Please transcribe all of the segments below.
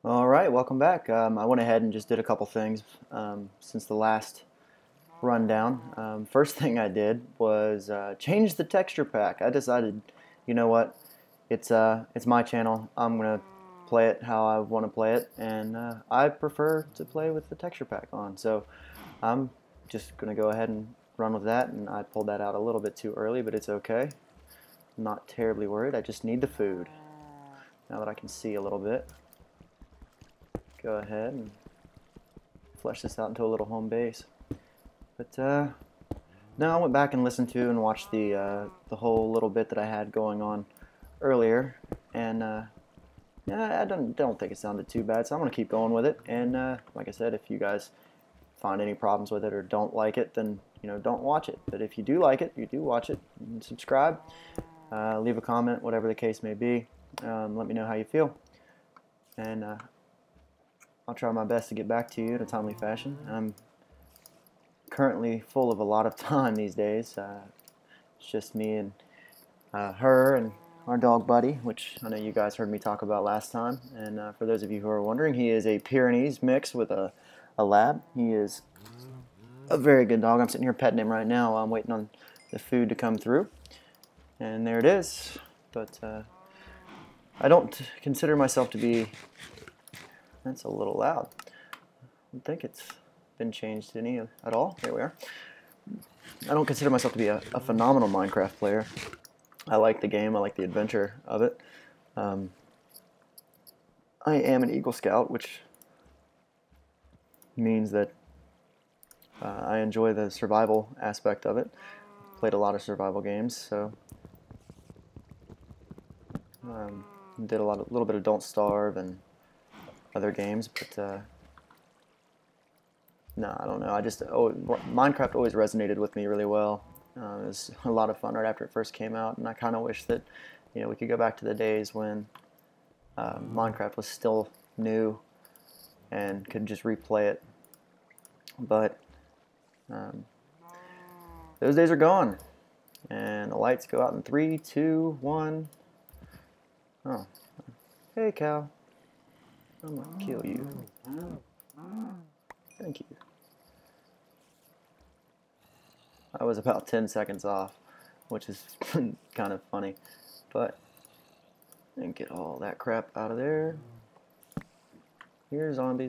Alright, welcome back. I went ahead and just did a couple things since the last rundown. First thing I did was change the texture pack. I decided, you know what, it's my channel. I'm gonna play it how I want to play it, and I prefer to play with the texture pack on. So I'm just gonna go ahead and run with that, and I pulled that out a little bit too early, but it's okay. I'm not terribly worried. I just need the food. Now that I can see a little bit, go ahead and flesh this out into a little home base. But no, I went back and listened to and watched the whole little bit that I had going on earlier, and yeah, I don't think it sounded too bad, so I'm gonna keep going with it. And like I said, if you guys find any problems with it or don't like it, then don't watch it. But if you do like it, you do watch it, and subscribe, leave a comment, whatever the case may be. Let me know how you feel, and I'll try my best to get back to you in a timely fashion. I'm currently full of a lot of time these days. It's just me and her and our dog Buddy, which I know you guys heard me talk about last time. And for those of you who are wondering, he is a Pyrenees mix with a lab. He is a very good dog. I'm sitting here petting him right now while I'm waiting on the food to come through. And there it is. But I don't consider myself to be... That's a little loud. I don't think it's been changed any at all. There we are. I don't consider myself to be a phenomenal Minecraft player. I like the game. I like the adventure of it. I am an Eagle Scout, which means that I enjoy the survival aspect of it. Played a lot of survival games, so did a little bit of Don't Starve and other games, but no, I don't know. Minecraft always resonated with me really well. It was a lot of fun right after it first came out, and I kind of wish that we could go back to the days when Minecraft was still new and could just replay it. But those days are gone, and the lights go out in 3, 2, 1. Oh, hey cow. I'm gonna kill you. Thank you. I was about 10 seconds off, which is kind of funny, but and get all that crap out of there. Here, zombie.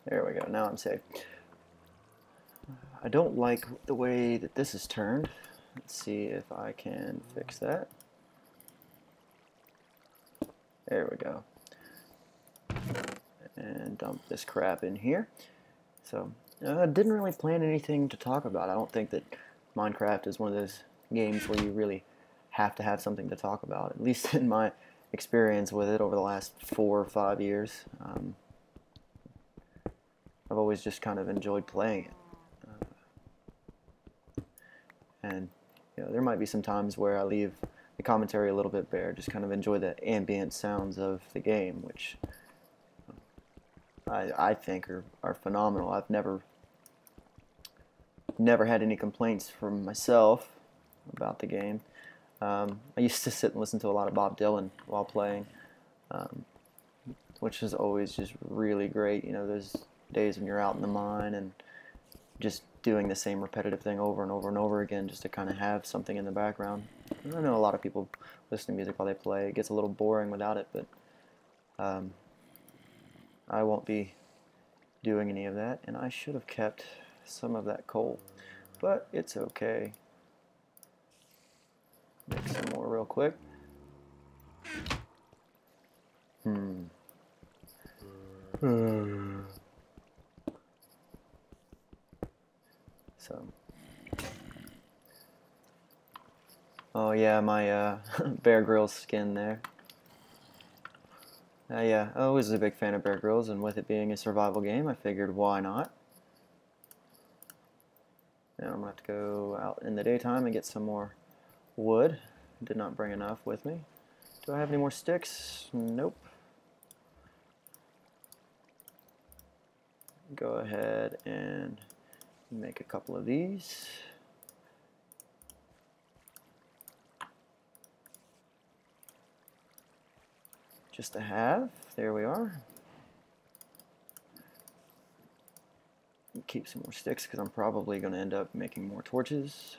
There we go. Now I'm safe. I don't like the way that this is turned. Let's see if I can fix that. There we go. And dump this crap in here. So I didn't really plan anything to talk about. I don't think that Minecraft is one of those games where you really have to have something to talk about, at least in my experience with it over the last 4 or 5 years. I've always just kind of enjoyed playing it. And there might be some times where I leave the commentary a little bit bare, just kind of enjoy the ambient sounds of the game, which I think are phenomenal. I've never had any complaints from myself about the game. I used to sit and listen to a lot of Bob Dylan while playing, which is always just really great. Those days when you're out in the mine and just doing the same repetitive thing over and over and over again, just to kind of have something in the background. I know a lot of people listen to music while they play. It gets a little boring without it, but I won't be doing any of that, and I should have kept some of that coal, but it's okay. Make some more real quick. So, oh yeah, my Bear Grylls skin there. Yeah, I was a big fan of Bear Grylls, and with it being a survival game, I figured why not. Now I'm going to have to go out in the daytime and get some more wood. Did not bring enough with me. Do I have any more sticks? Nope. Go ahead and make a couple of these. just a half. There we are. Keep some more sticks because I'm probably going to end up making more torches.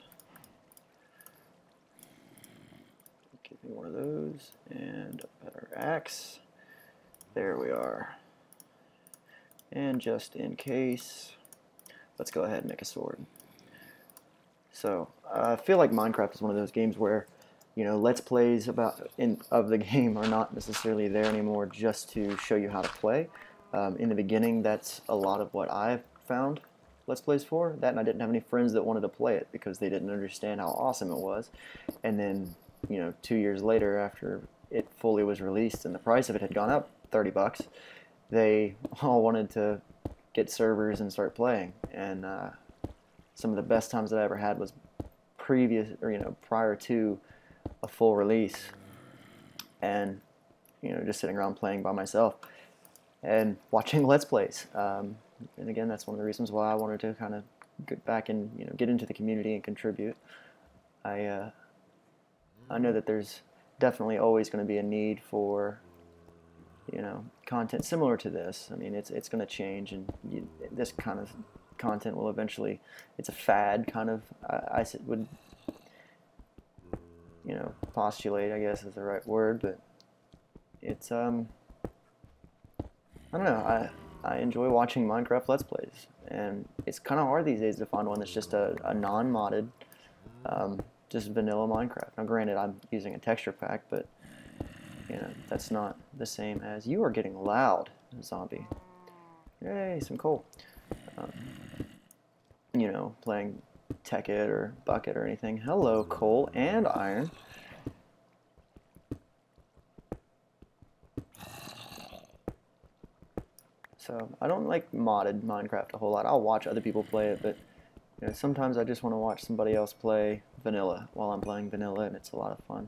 Give me one of those and a better axe. There we are. And just in case, let's go ahead and make a sword. So I feel like Minecraft is one of those games where, you know, let's plays of the game are not necessarily there anymore just to show you how to play. In the beginning, that's a lot of what I've found let's plays for. That, and I didn't have any friends that wanted to play it because they didn't understand how awesome it was. And then, you know, 2 years later, after it fully was released and the price of it had gone up $30, they all wanted to get servers and start playing. And some of the best times that I ever had was prior to a full release, and you know, just sitting around playing by myself and watching let's plays. And again, that's one of the reasons why I wanted to kind of get back and, you know, get into the community and contribute. I know that there's definitely always going to be a need for, you know, content similar to this. I mean, it's going to change, and this kind of content will eventually, it's a fad kind of, I would, you know, postulate, I guess is the right word, but it's, I don't know, I enjoy watching Minecraft Let's Plays, and it's kind of hard these days to find one that's just a non-modded, just vanilla Minecraft. Now granted, I'm using a texture pack, but you know, that's not the same as, you are getting loud, zombie. Yay, some coal. You know, playing Tekkit or Bucket or anything. Hello, coal and iron. So I don't like modded Minecraft a whole lot. I'll watch other people play it, but you know, sometimes I just want to watch somebody else play vanilla while I'm playing vanilla, and it's a lot of fun.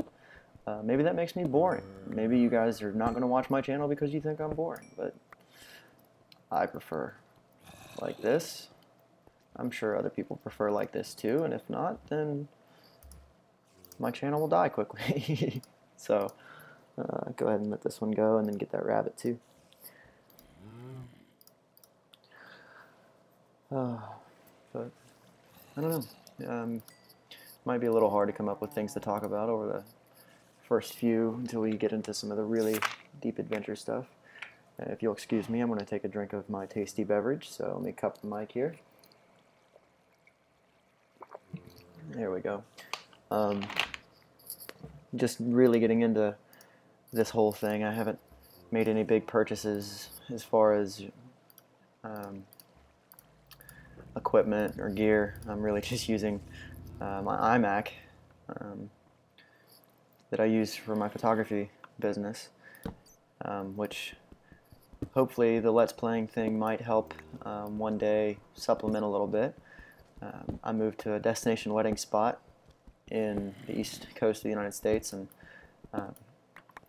Maybe that makes me boring. Maybe you guys are not going to watch my channel because you think I'm boring, but I prefer like this. I'm sure other people prefer like this too, and if not, then my channel will die quickly. So go ahead and let this one go, and then get that rabbit too. But I don't know. Might be a little hard to come up with things to talk about over the first few until we get into some of the really deep adventure stuff. If you'll excuse me, I'm going to take a drink of my tasty beverage. So let me cup the mic here. There we go. Just really getting into this whole thing. I haven't made any big purchases as far as equipment or gear. I'm really just using my iMac that I use for my photography business, which hopefully the Let's Playing thing might help one day supplement a little bit. I moved to a destination wedding spot in the East Coast of the United States, and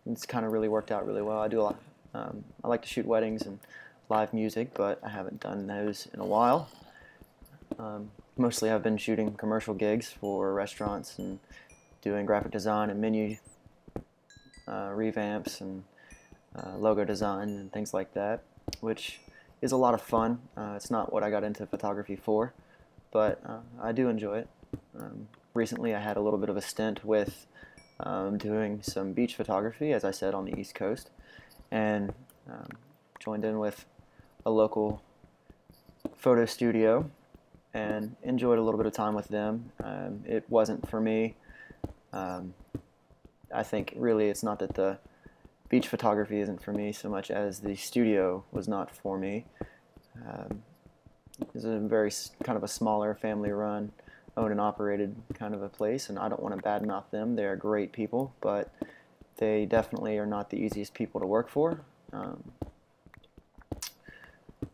it's kind of really worked out really well. I do a lot. I like to shoot weddings and live music, but I haven't done those in a while. Mostly I've been shooting commercial gigs for restaurants and doing graphic design and menu revamps and logo design and things like that, which is a lot of fun. It's not what I got into photography for, but I do enjoy it. Recently I had a little bit of a stint with doing some beach photography, as I said, on the East Coast, and joined in with a local photo studio and enjoyed a little bit of time with them. It wasn't for me. I think really it's not that the beach photography isn't for me so much as the studio was not for me. It's a very kind of a smaller family-run, owned and operated kind of a place, and I don't want to badmouth them. They are great people, but they definitely are not the easiest people to work for.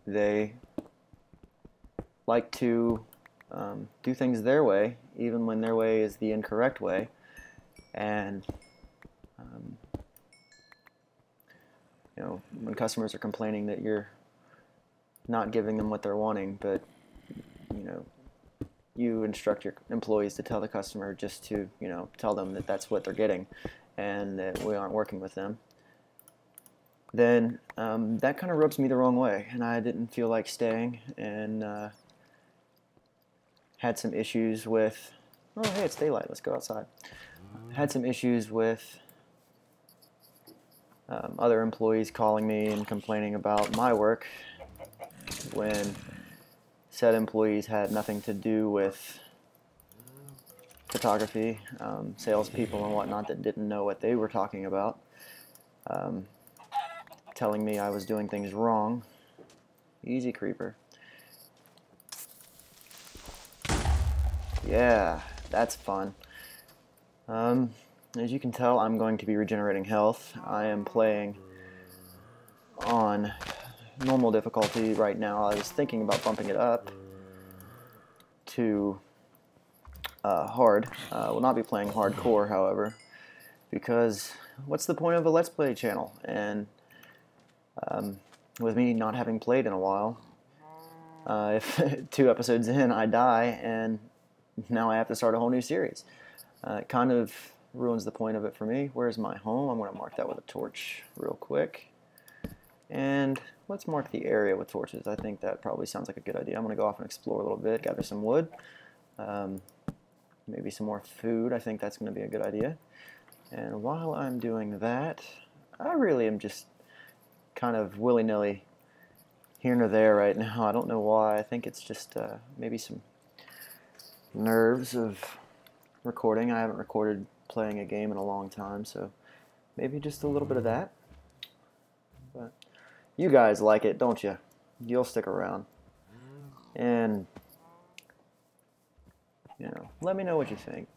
They like to do things their way, even when their way is the incorrect way, and you know, when customers are complaining that you're not giving them what they're wanting, but you know, you instruct your employees to tell the customer just to, you know, tell them that that's what they're getting and that we aren't working with them. then that kind of rubs me the wrong way, and I didn't feel like staying, and had some issues with, oh hey, it's daylight, let's go outside. Had some issues with other employees calling me and complaining about my work when said employees had nothing to do with photography, salespeople and whatnot that didn't know what they were talking about, telling me I was doing things wrong. Easy, creeper. Yeah, that's fun. As you can tell, I'm going to be regenerating health. I am playing on normal difficulty right now. I was thinking about bumping it up to hard. Will not be playing hardcore, however, because what's the point of a Let's Play channel? And with me not having played in a while, if 2 episodes in I die and now I have to start a whole new series, it kind of ruins the point of it for me. Where's my home? I'm going to mark that with a torch real quick. And let's mark the area with torches. I think that probably sounds like a good idea. I'm going to go off and explore a little bit, gather some wood, maybe some more food. I think that's going to be a good idea. And while I'm doing that, I really am just kind of willy-nilly here and there right now. I don't know why. I think it's just maybe some nerves of recording. I haven't recorded playing a game in a long time, so maybe just a little bit of that. But you guys like it, don't you? You'll stick around. And you know, let me know what you think.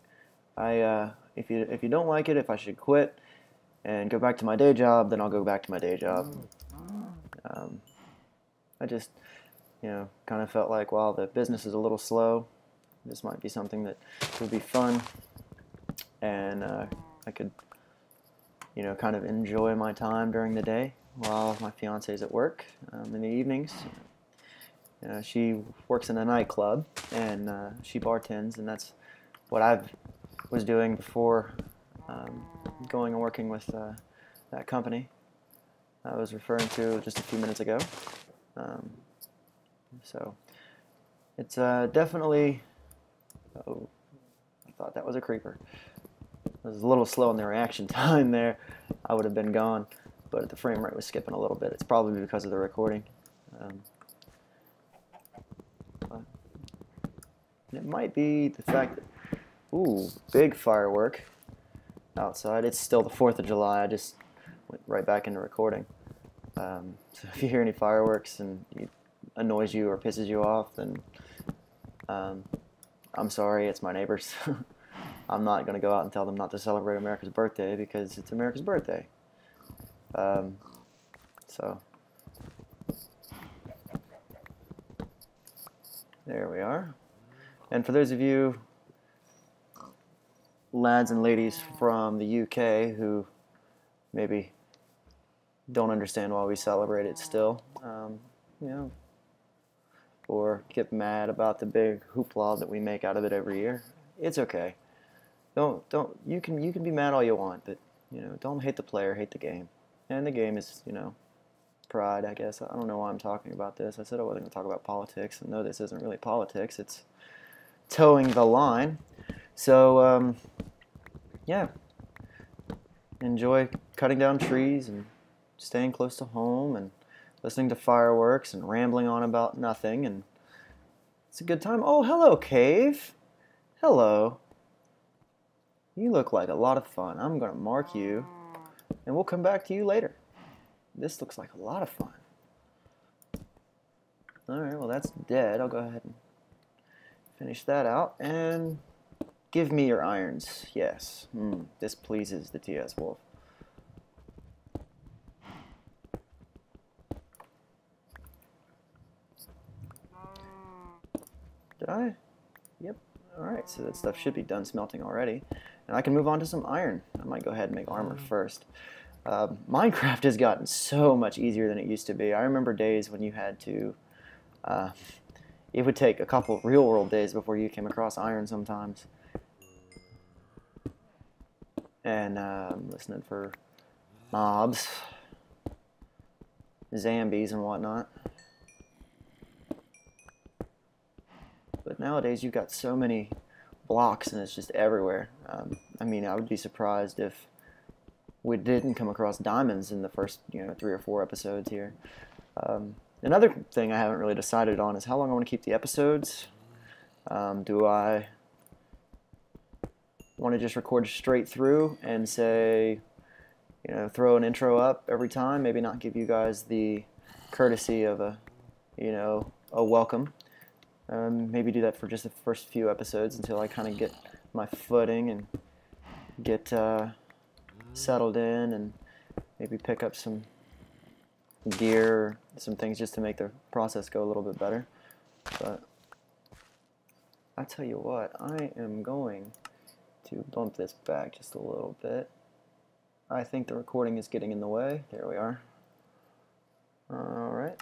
If you don't like it, if I should quit and go back to my day job, then I'll go back to my day job. I just, you know, kind of felt like, while the business is a little slow, this might be something that would be fun, and I could, you know, kind of enjoy my time during the day while my fiance's at work in the evenings. She works in a nightclub, and she bartends, and that's what I was doing before going and working with that company I was referring to just a few minutes ago. So it's definitely... Oh, I thought that was a creeper. I was a little slow in the reaction time there. I would have been gone, but the frame rate was skipping a little bit. It's probably because of the recording. It might be the fact that, ooh, big firework outside. It's still the 4th of July. I just went right back into recording. So if you hear any fireworks and it annoys you or pisses you off, then I'm sorry, it's my neighbors. I'm not going to go out and tell them not to celebrate America's birthday because it's America's birthday. So there we are. And for those of you lads and ladies from the UK who maybe don't understand why we celebrate it still, you know, or get mad about the big hoopla that we make out of it every year, it's okay. You can be mad all you want, but you know, don't hate the player, hate the game. And the game is, you know, pride, I guess. I don't know why I'm talking about this. I said I wasn't going to talk about politics, and no, this isn't really politics. It's towing the line. So yeah, enjoy cutting down trees and staying close to home and listening to fireworks and rambling on about nothing, and it's a good time. Oh, hello, Cave. Hello. You look like a lot of fun. I'm going to mark you, and we'll come back to you later. This looks like a lot of fun. Alright, well that's dead. I'll go ahead and finish that out, and give me your irons. Yes, this pleases the TSWolfe. Did I? Yep. Alright, so that stuff should be done smelting already. And I can move on to some iron. I might go ahead and make armor first. Minecraft has gotten so much easier than it used to be. I remember days when you had to... it would take a couple real-world days before you came across iron sometimes. And listening for mobs. zombies and whatnot. But nowadays you've got so many blocks and it's just everywhere. I mean, I would be surprised if we didn't come across diamonds in the first 3 or 4 episodes here. Another thing I haven't really decided on is how long I want to keep the episodes. Do I want to just record straight through and say, throw an intro up every time, maybe not give you guys the courtesy of a welcome. Maybe do that for just the first few episodes until I kind of get my footing and get settled in, and maybe pick up some gear, some things just to make the process go a little bit better. But I tell you what, I am going to bump this back just a little bit. I think the recording is getting in the way. There we are. Alright.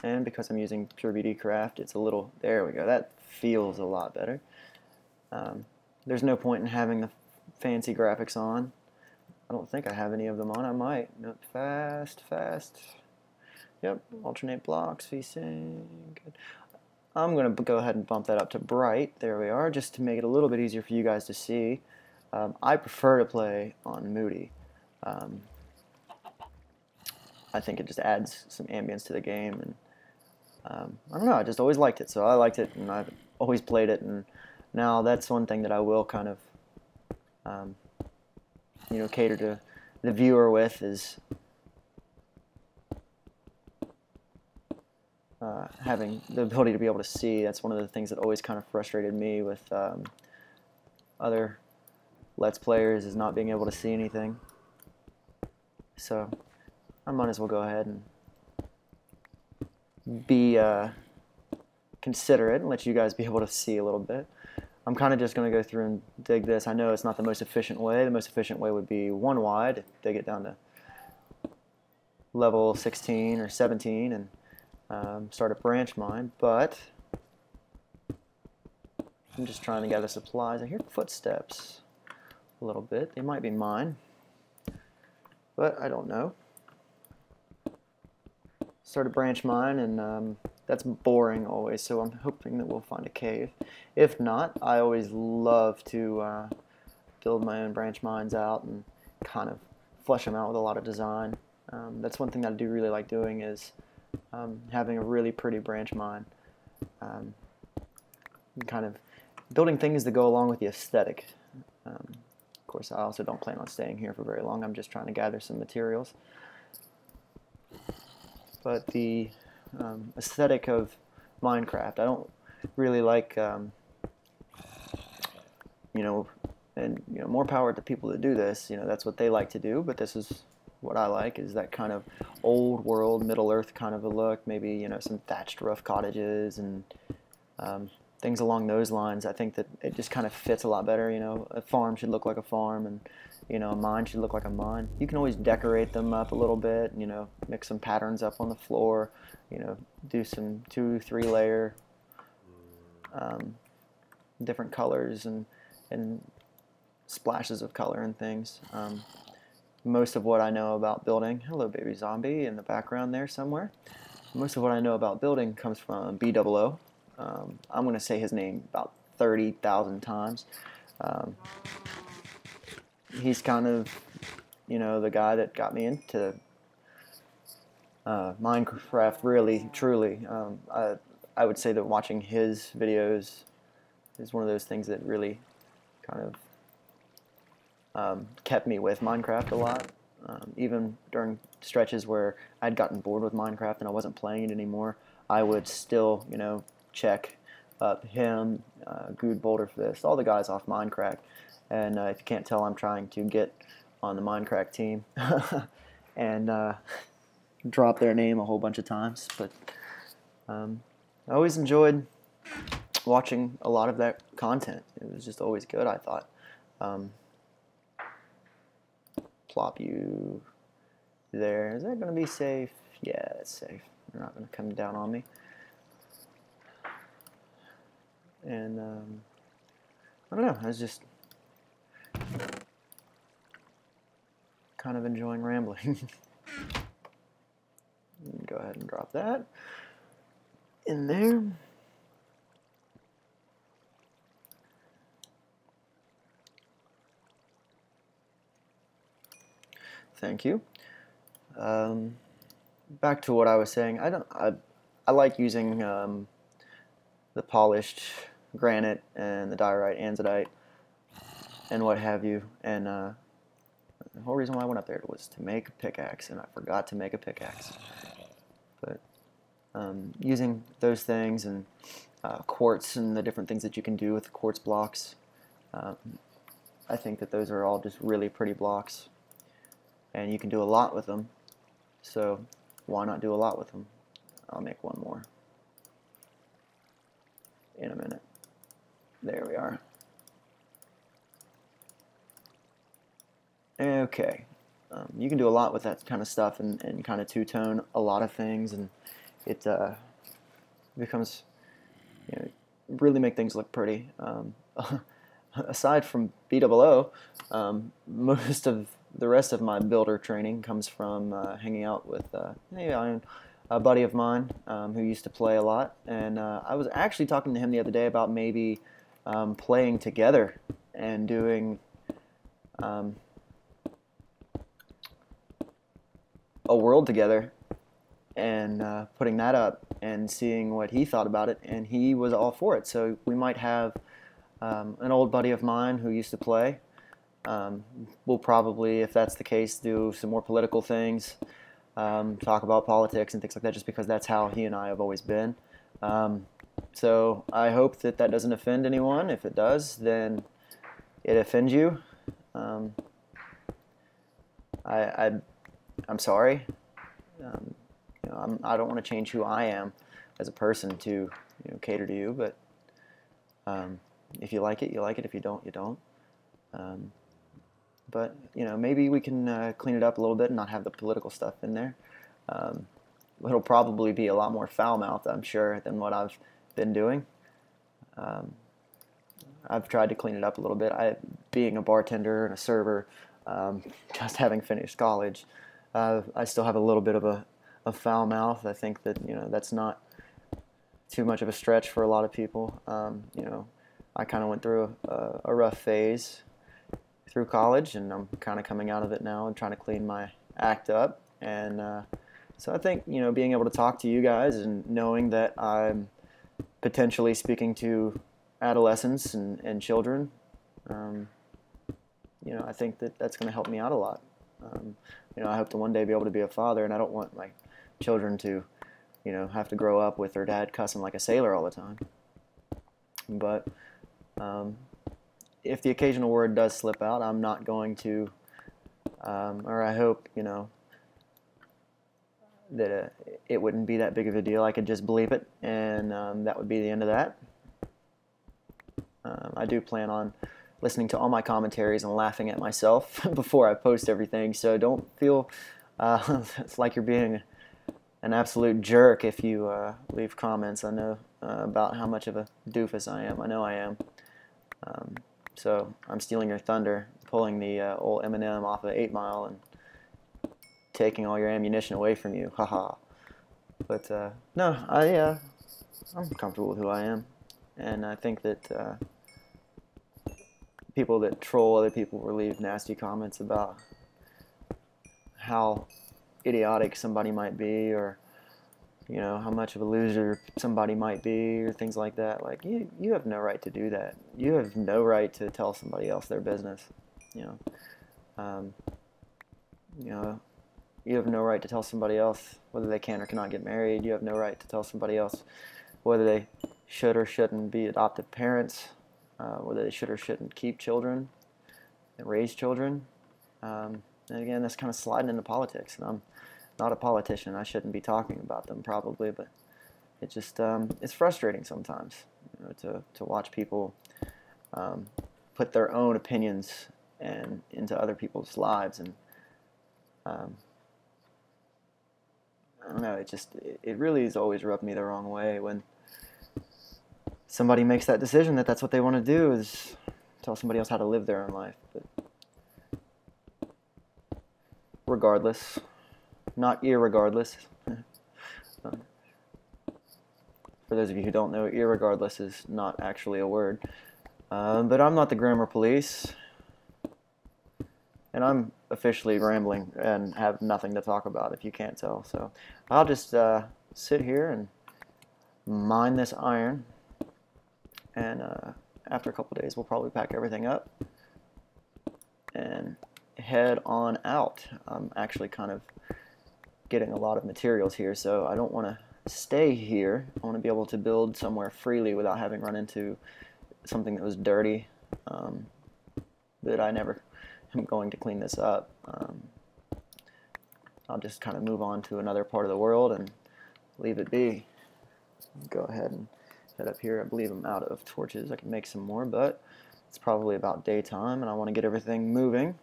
And because I'm using Pure Beauty Craft, it's a little, there we go, that feels a lot better. There's no point in having the fancy graphics on. I don't think I have any of them on. I might. Nope. Fast. Yep. Alternate blocks. VSync. Good. I'm going to go ahead and bump that up to bright. There we are, just to make it a little bit easier for you guys to see. I prefer to play on Moody. I think it just adds some ambience to the game, and I don't know, I just always liked it, so I liked it, and I've always played it, and now that's one thing that I will kind of cater to the viewer with, is having the ability to be able to see. That's one of the things that always kind of frustrated me with other Let's Players, is not being able to see anything. So I might as well go ahead and be considerate and let you guys be able to see a little bit. I'm kind of just going to go through and dig this. I know it's not the most efficient way. The most efficient way would be 1 wide, dig it down to level 16 or 17 and start a branch mine, but I'm just trying to gather supplies. I hear footsteps a little bit. They might be mine, but I don't know. Start a branch mine, and that's boring always, so I'm hoping that we'll find a cave. If not, I always love to build my own branch mines out and kind of flesh them out with a lot of design. That's one thing that I do really like doing, is having a really pretty branch mine. Kind of building things that go along with the aesthetic. Of course, I also don't plan on staying here for very long. I'm just trying to gather some materials. But the aesthetic of Minecraft, I don't really like, and more power to people that do this. That's what they like to do. But this is what I like, is that kind of old world, Middle Earth kind of a look. Maybe some thatched roof cottages and things along those lines. I think that it just kind of fits a lot better. A farm should look like a farm, and a mine should look like a mine. You can always decorate them up a little bit, mix some patterns up on the floor, do some 2-3 layer different colors and splashes of color and things. Most of what I know about building, hello baby zombie in the background there somewhere, most of what I know about building comes from BOO. I'm going to say his name about 30,000 times. He's kind of, the guy that got me into Minecraft, really, truly. I would say that watching his videos is one of those things that really kind of kept me with Minecraft a lot. Even during stretches where I'd gotten bored with Minecraft and I wasn't playing it anymore, I would still, check up him, Good Boulderfist, all the guys off Minecraft. And if you can't tell, I'm trying to get on the Minecraft team and drop their name a whole bunch of times. But I always enjoyed watching a lot of that content. It was just always good, I thought. Plop you there. Is that going to be safe? Yeah, it's safe. They're not going to come down on me. And I don't know, I was just kind of enjoying rambling. go ahead and drop that in there. Thank you. Back to what I was saying. I like using the polished granite and the diorite, anzidite, and what have you. And the whole reason why I went up there was to make a pickaxe, and I forgot to make a pickaxe. But using those things and quartz and the different things that you can do with the quartz blocks, I think that those are all just really pretty blocks, and you can do a lot with them. So why not do a lot with them? I'll make one more in a minute. There we are. Okay, you can do a lot with that kind of stuff and kind of two-tone a lot of things, and it becomes, you know, really make things look pretty. Aside from BOO, most of the rest of my builder training comes from hanging out with a buddy of mine who used to play a lot, and I was actually talking to him the other day about maybe playing together and doing a world together and putting that up and seeing what he thought about it, and he was all for it. So we might have an old buddy of mine who used to play. We'll probably, if that's the case, do some more political things, talk about politics and things like that, just because that's how he and I have always been. So I hope that that doesn't offend anyone. If it does, then it offends you. I'm sorry. I don't want to change who I am as a person to cater to you, but if you like it, you like it. If you don't, you don't. But maybe we can clean it up a little bit and not have the political stuff in there. It'll probably be a lot more foul-mouthed, I'm sure, than what I've been doing. I've tried to clean it up a little bit. Being a bartender and a server, just having finished college, I still have a little bit of a foul mouth. I think that that's not too much of a stretch for a lot of people. I kind of went through a rough phase through college, and I'm kind of coming out of it now and trying to clean my act up. And so I think being able to talk to you guys and knowing that I'm potentially speaking to adolescents and children, I think that that's going to help me out a lot. I hope to one day be able to be a father, and I don't want my children to, have to grow up with their dad cussing like a sailor all the time. But if the occasional word does slip out, I'm not going to, or I hope, that it wouldn't be that big of a deal. I could just bleep it, and that would be the end of that. I do plan on listening to all my commentaries and laughing at myself before I post everything, so don't feel it's like you're being an absolute jerk if you leave comments. I know about how much of a doofus I am. I know I am. So I'm stealing your thunder, pulling the old Eminem off of 8 Mile and taking all your ammunition away from you. Haha. But no, I'm comfortable with who I am, and I think that people that troll other people or leave nasty comments about how idiotic somebody might be, or how much of a loser somebody might be, or things like that. Like, you have no right to do that. You have no right to tell somebody else their business. You have no right to tell somebody else whether they can or cannot get married. You have no right to tell somebody else whether they should or shouldn't be adoptive parents, whether they should or shouldn't keep children and raise children. And again, that's kind of sliding into politics, and I'm not a politician. I shouldn't be talking about them probably, but it just it's frustrating sometimes to watch people put their own opinions into other people's lives, and I don't know, it really has always rubbed me the wrong way when somebody makes that decision that that's what they want to do, is tell somebody else how to live their own life. But regardless, not irregardless, For those of you who don't know, irregardless is not actually a word. But I'm not the grammar police, and I'm officially rambling and have nothing to talk about, if you can't tell. So I'll just sit here and mine this iron, and after a couple days we'll probably pack everything up and head on out. I'm actually kind of getting a lot of materials here, so I don't want to stay here. I want to be able to build somewhere freely without having run into something that was dirty, that I never am going to clean this up. I'll just kind of move on to another part of the world and leave it be. Go ahead and head up here. I believe I'm out of torches. I can make some more, but it's probably about daytime and I want to get everything moving.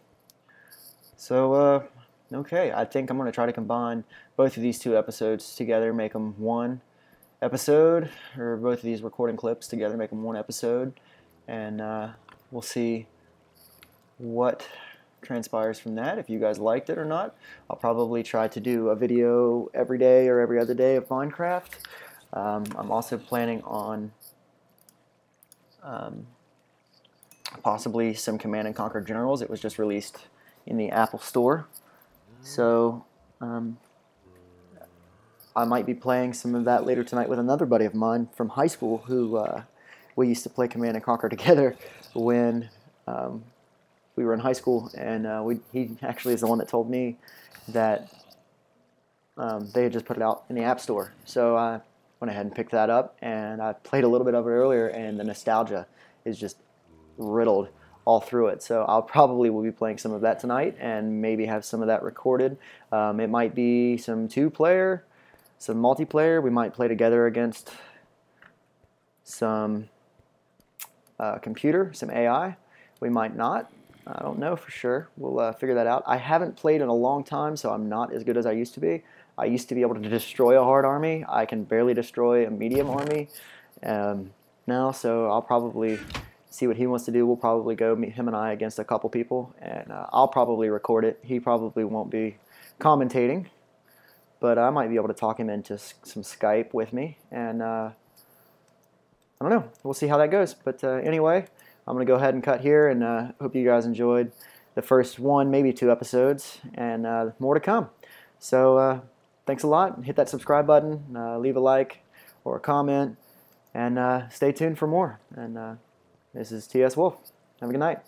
So okay, I think I'm going to try to combine both of these two episodes together, make them one episode, or both of these recording clips together, make them one episode, and we'll see what transpires from that, if you guys liked it or not. I'll probably try to do a video every day or every other day of Minecraft. I'm also planning on possibly some Command and Conquer Generals. It was just released in the Apple Store, so I might be playing some of that later tonight with another buddy of mine from high school who we used to play Command and Conquer together when we were in high school, and he actually is the one that told me that they had just put it out in the App Store. So I went ahead and picked that up, and I played a little bit of it earlier, and the nostalgia is just riddled all through it. So I'll probably will be playing some of that tonight and maybe have some of that recorded. It might be some two-player, some multiplayer. We might play together against some computer, some AI. We might not. I don't know for sure. We'll figure that out. I haven't played in a long time, so I'm not as good as I used to be. I used to be able to destroy a hard army. I can barely destroy a medium army now, so I'll probably see what he wants to do. We'll probably go, him and I, against a couple people, and I'll probably record it. He probably won't be commentating, but I might be able to talk him into some Skype with me, and I don't know. We'll see how that goes. But anyway, I'm going to go ahead and cut here, and hope you guys enjoyed the first one, maybe two episodes, and more to come. So thanks a lot. Hit that subscribe button, leave a like or a comment, and stay tuned for more. And this is TSWolfe. Have a good night.